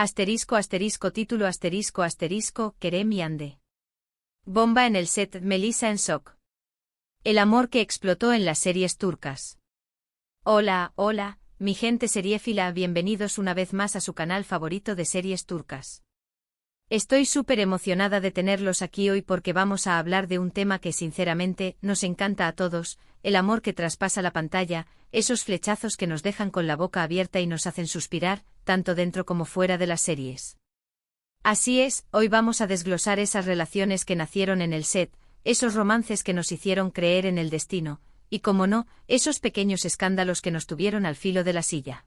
Asterisco asterisco título asterisco asterisco Kerem y Hande. Bomba en el set, Melisa en shock. El amor que explotó en las series turcas. Hola, mi gente seriéfila, bienvenidos una vez más a su canal favorito de series turcas. Estoy súper emocionada de tenerlos aquí hoy porque vamos a hablar de un tema que sinceramente nos encanta a todos, el amor que traspasa la pantalla, esos flechazos que nos dejan con la boca abierta y nos hacen suspirar, tanto dentro como fuera de las series. Así es, hoy vamos a desglosar esas relaciones que nacieron en el set, esos romances que nos hicieron creer en el destino, y como no, esos pequeños escándalos que nos tuvieron al filo de la silla.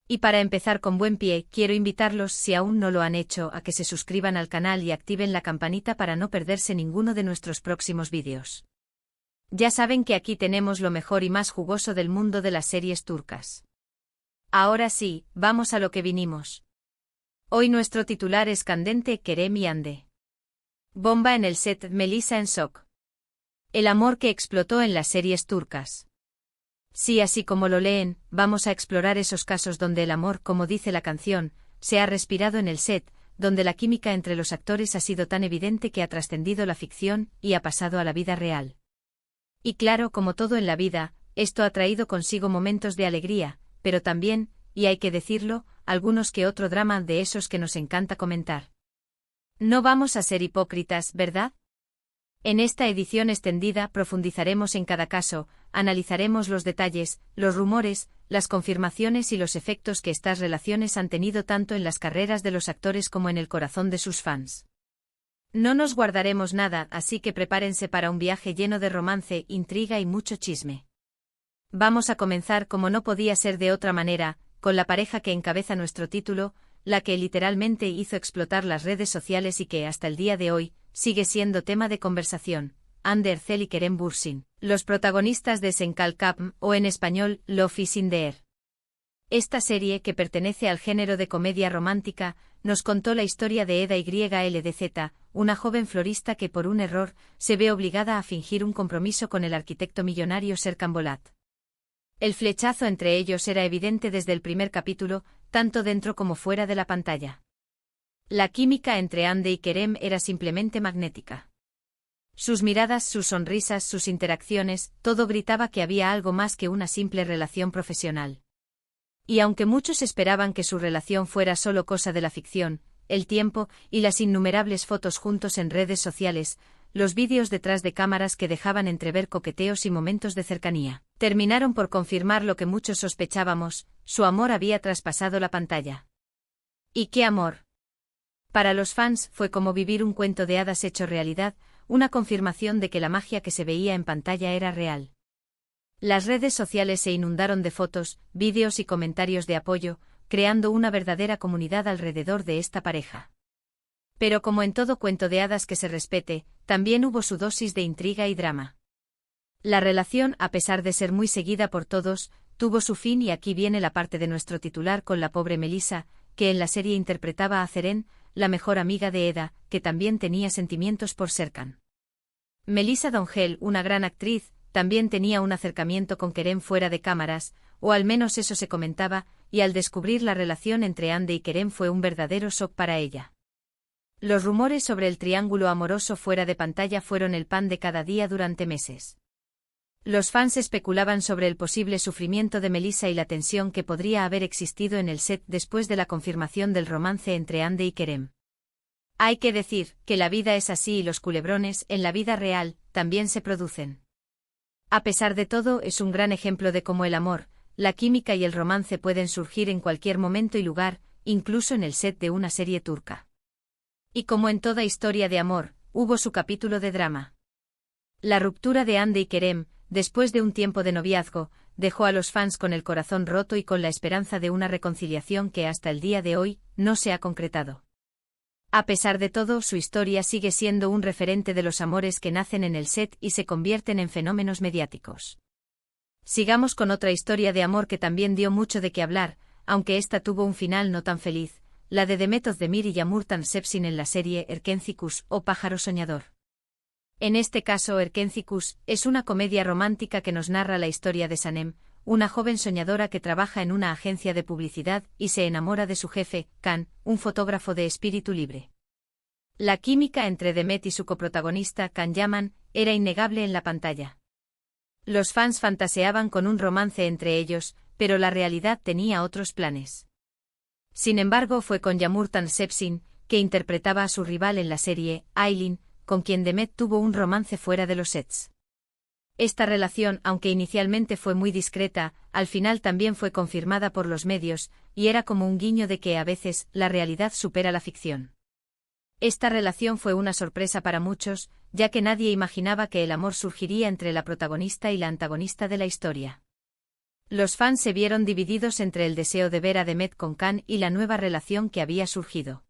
Y para empezar con buen pie, quiero invitarlos, si aún no lo han hecho, a que se suscriban al canal y activen la campanita para no perderse ninguno de nuestros próximos vídeos. Ya saben que aquí tenemos lo mejor y más jugoso del mundo de las series turcas. Ahora sí, vamos a lo que vinimos. Hoy nuestro titular es candente, Kerem y Hande. Bomba en el set, Melisa en shock. El amor que explotó en las series turcas. Sí, así como lo leen, vamos a explorar esos casos donde el amor, como dice la canción, se ha respirado en el set, donde la química entre los actores ha sido tan evidente que ha trascendido la ficción y ha pasado a la vida real. Y claro, como todo en la vida, esto ha traído consigo momentos de alegría, pero también, y hay que decirlo, algunos que otro drama de esos que nos encanta comentar. No vamos a ser hipócritas, ¿verdad? En esta edición extendida profundizaremos en cada caso, analizaremos los detalles, los rumores, las confirmaciones y los efectos que estas relaciones han tenido tanto en las carreras de los actores como en el corazón de sus fans. No nos guardaremos nada, así que prepárense para un viaje lleno de romance, intriga y mucho chisme. Vamos a comenzar, como no podía ser de otra manera, con la pareja que encabeza nuestro título, la que literalmente hizo explotar las redes sociales y que hasta el día de hoy sigue siendo tema de conversación, Hande Erçel y Kerem Bürsin, los protagonistas de Senkal Kapm, o en español, Love is in the Air. Esta serie, que pertenece al género de comedia romántica, nos contó la historia de Eda YLDZ, una joven florista que por un error se ve obligada a fingir un compromiso con el arquitecto millonario Serkan Bolat. El flechazo entre ellos era evidente desde el primer capítulo, tanto dentro como fuera de la pantalla. La química entre Hande y Kerem era simplemente magnética. Sus miradas, sus sonrisas, sus interacciones, todo gritaba que había algo más que una simple relación profesional. Y aunque muchos esperaban que su relación fuera solo cosa de la ficción, el tiempo y las innumerables fotos juntos en redes sociales, los vídeos detrás de cámaras que dejaban entrever coqueteos y momentos de cercanía, terminaron por confirmar lo que muchos sospechábamos: su amor había traspasado la pantalla. ¿Y qué amor? Para los fans fue como vivir un cuento de hadas hecho realidad, una confirmación de que la magia que se veía en pantalla era real. Las redes sociales se inundaron de fotos, vídeos y comentarios de apoyo, creando una verdadera comunidad alrededor de esta pareja. Pero como en todo cuento de hadas que se respete, también hubo su dosis de intriga y drama. La relación, a pesar de ser muy seguida por todos, tuvo su fin y aquí viene la parte de nuestro titular con la pobre Melisa, que en la serie interpretaba a Ceren, la mejor amiga de Eda, que también tenía sentimientos por Serkan. Melisa Dongel, una gran actriz, también tenía un acercamiento con Kerem fuera de cámaras, o al menos eso se comentaba, y al descubrir la relación entre Hande y Kerem fue un verdadero shock para ella. Los rumores sobre el triángulo amoroso fuera de pantalla fueron el pan de cada día durante meses. Los fans especulaban sobre el posible sufrimiento de Melisa y la tensión que podría haber existido en el set después de la confirmación del romance entre Hande y Kerem. Hay que decir que la vida es así y los culebrones, en la vida real, también se producen. A pesar de todo, es un gran ejemplo de cómo el amor, la química y el romance pueden surgir en cualquier momento y lugar, incluso en el set de una serie turca. Y como en toda historia de amor, hubo su capítulo de drama. La ruptura de Hande y Kerem, después de un tiempo de noviazgo, dejó a los fans con el corazón roto y con la esperanza de una reconciliación que hasta el día de hoy no se ha concretado. A pesar de todo, su historia sigue siendo un referente de los amores que nacen en el set y se convierten en fenómenos mediáticos. Sigamos con otra historia de amor que también dio mucho de qué hablar, aunque esta tuvo un final no tan feliz, la de Demet Özdemir y Yağmur Tanseversin en la serie Erkencikus, o Pájaro Soñador. En este caso, Erkencikus es una comedia romántica que nos narra la historia de Sanem, una joven soñadora que trabaja en una agencia de publicidad y se enamora de su jefe, Khan, un fotógrafo de espíritu libre. La química entre Demet y su coprotagonista, Khan Yaman, era innegable en la pantalla. Los fans fantaseaban con un romance entre ellos, pero la realidad tenía otros planes. Sin embargo, fue con Yamurtan Sepsin, que interpretaba a su rival en la serie, Aileen, con quien Demet tuvo un romance fuera de los sets. Esta relación, aunque inicialmente fue muy discreta, al final también fue confirmada por los medios, y era como un guiño de que a veces la realidad supera la ficción. Esta relación fue una sorpresa para muchos, ya que nadie imaginaba que el amor surgiría entre la protagonista y la antagonista de la historia. Los fans se vieron divididos entre el deseo de ver a Demet con Khan y la nueva relación que había surgido.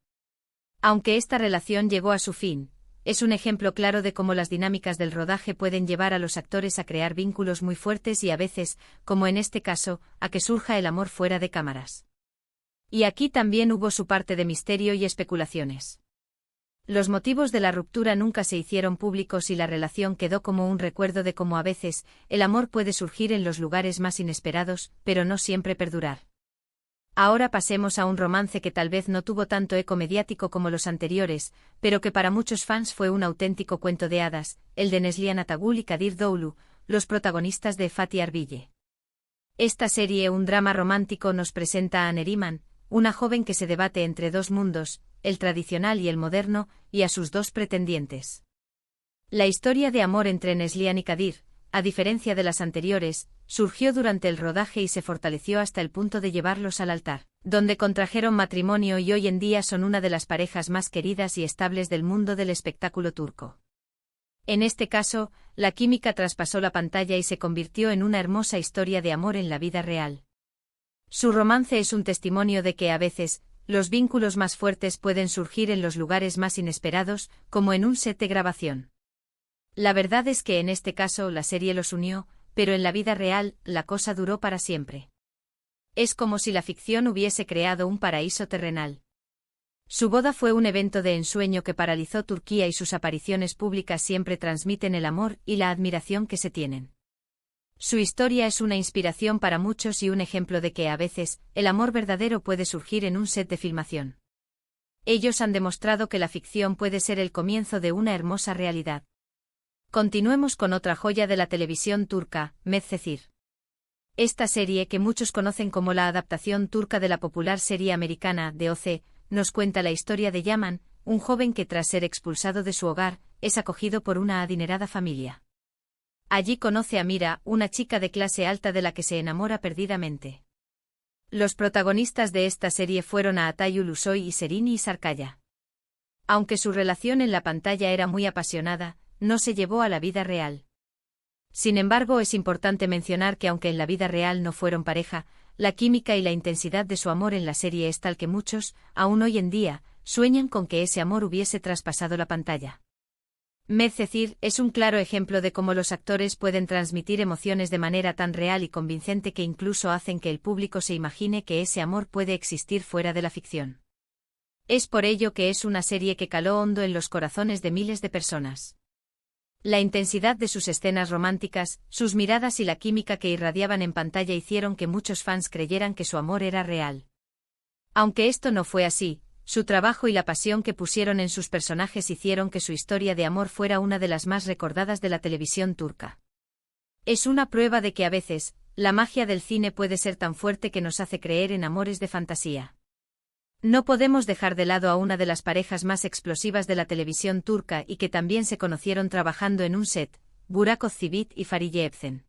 Aunque esta relación llegó a su fin, es un ejemplo claro de cómo las dinámicas del rodaje pueden llevar a los actores a crear vínculos muy fuertes y a veces, como en este caso, a que surja el amor fuera de cámaras. Y aquí también hubo su parte de misterio y especulaciones. Los motivos de la ruptura nunca se hicieron públicos y la relación quedó como un recuerdo de cómo a veces el amor puede surgir en los lugares más inesperados, pero no siempre perdurar. Ahora pasemos a un romance que tal vez no tuvo tanto eco mediático como los anteriores, pero que para muchos fans fue un auténtico cuento de hadas, el de Neslihan Atagul y Kadir Doğulu, los protagonistas de Fatih Arville. Esta serie, un drama romántico, nos presenta a Neriman, una joven que se debate entre dos mundos, el tradicional y el moderno, y a sus dos pretendientes. La historia de amor entre Neslihan y Kadir, a diferencia de las anteriores, surgió durante el rodaje y se fortaleció hasta el punto de llevarlos al altar, donde contrajeron matrimonio y hoy en día son una de las parejas más queridas y estables del mundo del espectáculo turco. En este caso, la química traspasó la pantalla y se convirtió en una hermosa historia de amor en la vida real. Su romance es un testimonio de que a veces, los vínculos más fuertes pueden surgir en los lugares más inesperados, como en un set de grabación. La verdad es que en este caso la serie los unió, pero en la vida real, la cosa duró para siempre. Es como si la ficción hubiese creado un paraíso terrenal. Su boda fue un evento de ensueño que paralizó Turquía y sus apariciones públicas siempre transmiten el amor y la admiración que se tienen. Su historia es una inspiración para muchos y un ejemplo de que a veces, el amor verdadero puede surgir en un set de filmación. Ellos han demostrado que la ficción puede ser el comienzo de una hermosa realidad. Continuemos con otra joya de la televisión turca, Medcezir. Esta serie, que muchos conocen como la adaptación turca de la popular serie americana de OC, nos cuenta la historia de Yaman, un joven que tras ser expulsado de su hogar, es acogido por una adinerada familia. Allí conoce a Mira, una chica de clase alta de la que se enamora perdidamente. Los protagonistas de esta serie fueron Atay Ulusoy y Serini Sarkaya. Aunque su relación en la pantalla era muy apasionada, no se llevó a la vida real. Sin embargo, es importante mencionar que aunque en la vida real no fueron pareja, la química y la intensidad de su amor en la serie es tal que muchos, aún hoy en día, sueñan con que ese amor hubiese traspasado la pantalla. Medcezir es un claro ejemplo de cómo los actores pueden transmitir emociones de manera tan real y convincente que incluso hacen que el público se imagine que ese amor puede existir fuera de la ficción. Es por ello que es una serie que caló hondo en los corazones de miles de personas. La intensidad de sus escenas románticas, sus miradas y la química que irradiaban en pantalla hicieron que muchos fans creyeran que su amor era real. Aunque esto no fue así, su trabajo y la pasión que pusieron en sus personajes hicieron que su historia de amor fuera una de las más recordadas de la televisión turca. Es una prueba de que a veces, la magia del cine puede ser tan fuerte que nos hace creer en amores de fantasía. No podemos dejar de lado a una de las parejas más explosivas de la televisión turca y que también se conocieron trabajando en un set, Burak Özçivit y Fariye Evcen.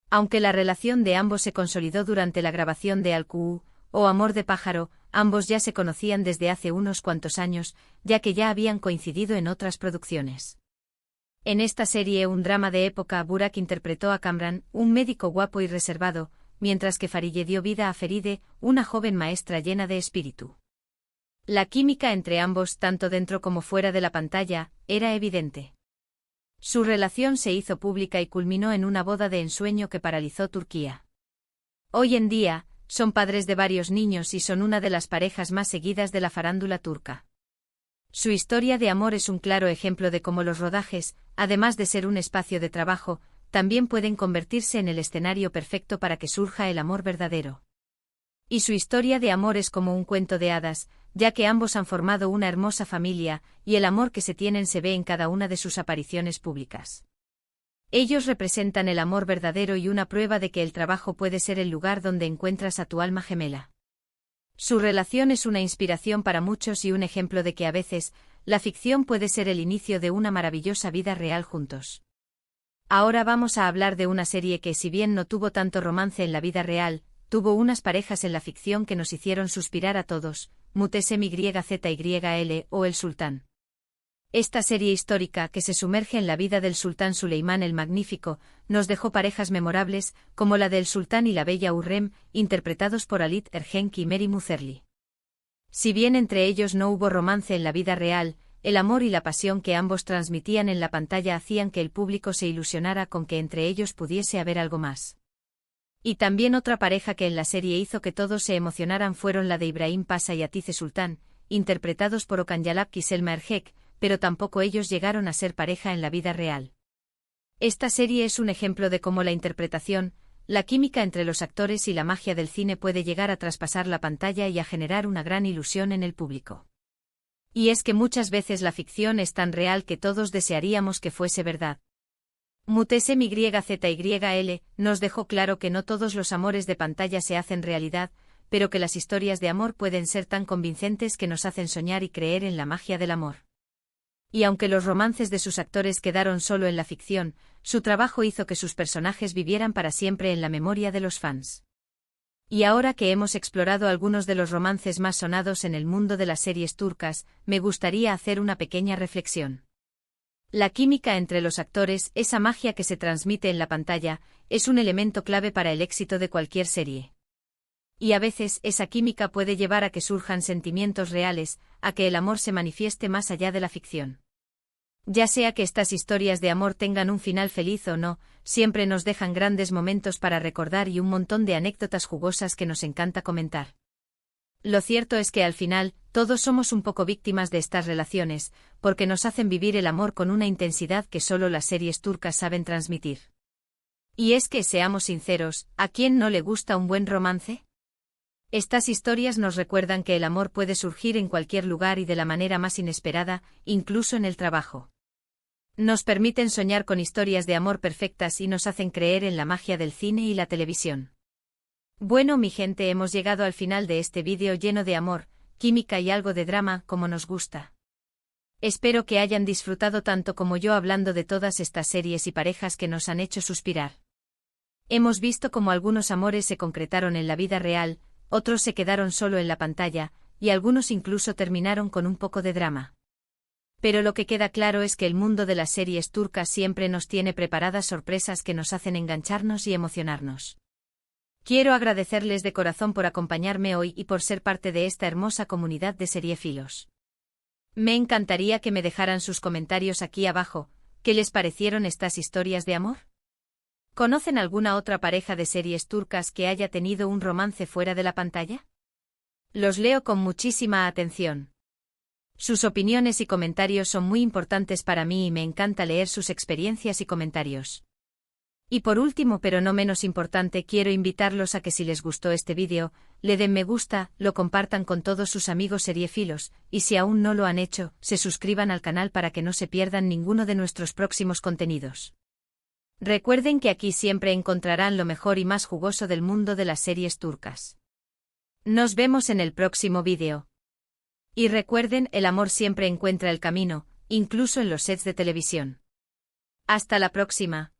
Aunque la relación de ambos se consolidó durante la grabación de Al-Ku'u, o Amor de pájaro, ambos ya se conocían desde hace unos cuantos años, ya que ya habían coincidido en otras producciones. En esta serie, un drama de época, Burak interpretó a Kamran, un médico guapo y reservado, mientras que Fariye dio vida a Feride, una joven maestra llena de espíritu. La química entre ambos, tanto dentro como fuera de la pantalla, era evidente. Su relación se hizo pública y culminó en una boda de ensueño que paralizó Turquía. Hoy en día, son padres de varios niños y son una de las parejas más seguidas de la farándula turca. Su historia de amor es un claro ejemplo de cómo los rodajes, además de ser un espacio de trabajo, también pueden convertirse en el escenario perfecto para que surja el amor verdadero. Y su historia de amor es como un cuento de hadas, ya que ambos han formado una hermosa familia, y el amor que se tienen se ve en cada una de sus apariciones públicas. Ellos representan el amor verdadero y una prueba de que el trabajo puede ser el lugar donde encuentras a tu alma gemela. Su relación es una inspiración para muchos y un ejemplo de que a veces, la ficción puede ser el inicio de una maravillosa vida real juntos. Ahora vamos a hablar de una serie que, si bien no tuvo tanto romance en la vida real, tuvo unas parejas en la ficción que nos hicieron suspirar a todos, Mutesim YZYL o El Sultán. Esta serie histórica, que se sumerge en la vida del sultán Suleimán el Magnífico, nos dejó parejas memorables, como la del sultán y la bella Hurrem, interpretados por Halit Ergenç y Mary Muzerli. Si bien entre ellos no hubo romance en la vida real, el amor y la pasión que ambos transmitían en la pantalla hacían que el público se ilusionara con que entre ellos pudiese haber algo más. Y también otra pareja que en la serie hizo que todos se emocionaran fueron la de Ibrahim Pasa y Atice Sultán, interpretados por Okan Yalap y Selma Ergenç, pero tampoco ellos llegaron a ser pareja en la vida real. Esta serie es un ejemplo de cómo la interpretación, la química entre los actores y la magia del cine puede llegar a traspasar la pantalla y a generar una gran ilusión en el público. Y es que muchas veces la ficción es tan real que todos desearíamos que fuese verdad. Mutesim YZYL nos dejó claro que no todos los amores de pantalla se hacen realidad, pero que las historias de amor pueden ser tan convincentes que nos hacen soñar y creer en la magia del amor. Y aunque los romances de sus actores quedaron solo en la ficción, su trabajo hizo que sus personajes vivieran para siempre en la memoria de los fans. Y ahora que hemos explorado algunos de los romances más sonados en el mundo de las series turcas, me gustaría hacer una pequeña reflexión. La química entre los actores, esa magia que se transmite en la pantalla, es un elemento clave para el éxito de cualquier serie. Y a veces esa química puede llevar a que surjan sentimientos reales, a que el amor se manifieste más allá de la ficción. Ya sea que estas historias de amor tengan un final feliz o no, siempre nos dejan grandes momentos para recordar y un montón de anécdotas jugosas que nos encanta comentar. Lo cierto es que al final, todos somos un poco víctimas de estas relaciones, porque nos hacen vivir el amor con una intensidad que solo las series turcas saben transmitir. Y es que, seamos sinceros, ¿a quién no le gusta un buen romance? Estas historias nos recuerdan que el amor puede surgir en cualquier lugar y de la manera más inesperada, incluso en el trabajo. Nos permiten soñar con historias de amor perfectas y nos hacen creer en la magia del cine y la televisión. Bueno, mi gente, hemos llegado al final de este vídeo lleno de amor, química y algo de drama, como nos gusta. Espero que hayan disfrutado tanto como yo hablando de todas estas series y parejas que nos han hecho suspirar. Hemos visto cómo algunos amores se concretaron en la vida real, otros se quedaron solo en la pantalla, y algunos incluso terminaron con un poco de drama. Pero lo que queda claro es que el mundo de las series turcas siempre nos tiene preparadas sorpresas que nos hacen engancharnos y emocionarnos. Quiero agradecerles de corazón por acompañarme hoy y por ser parte de esta hermosa comunidad de seriéfilos. Me encantaría que me dejaran sus comentarios aquí abajo. ¿Qué les parecieron estas historias de amor? ¿Conocen alguna otra pareja de series turcas que haya tenido un romance fuera de la pantalla? Los leo con muchísima atención. Sus opiniones y comentarios son muy importantes para mí y me encanta leer sus experiencias y comentarios. Y por último, pero no menos importante, quiero invitarlos a que si les gustó este vídeo, le den me gusta, lo compartan con todos sus amigos seriéfilos, y si aún no lo han hecho, se suscriban al canal para que no se pierdan ninguno de nuestros próximos contenidos. Recuerden que aquí siempre encontrarán lo mejor y más jugoso del mundo de las series turcas. Nos vemos en el próximo vídeo. Y recuerden, el amor siempre encuentra el camino, incluso en los sets de televisión. Hasta la próxima.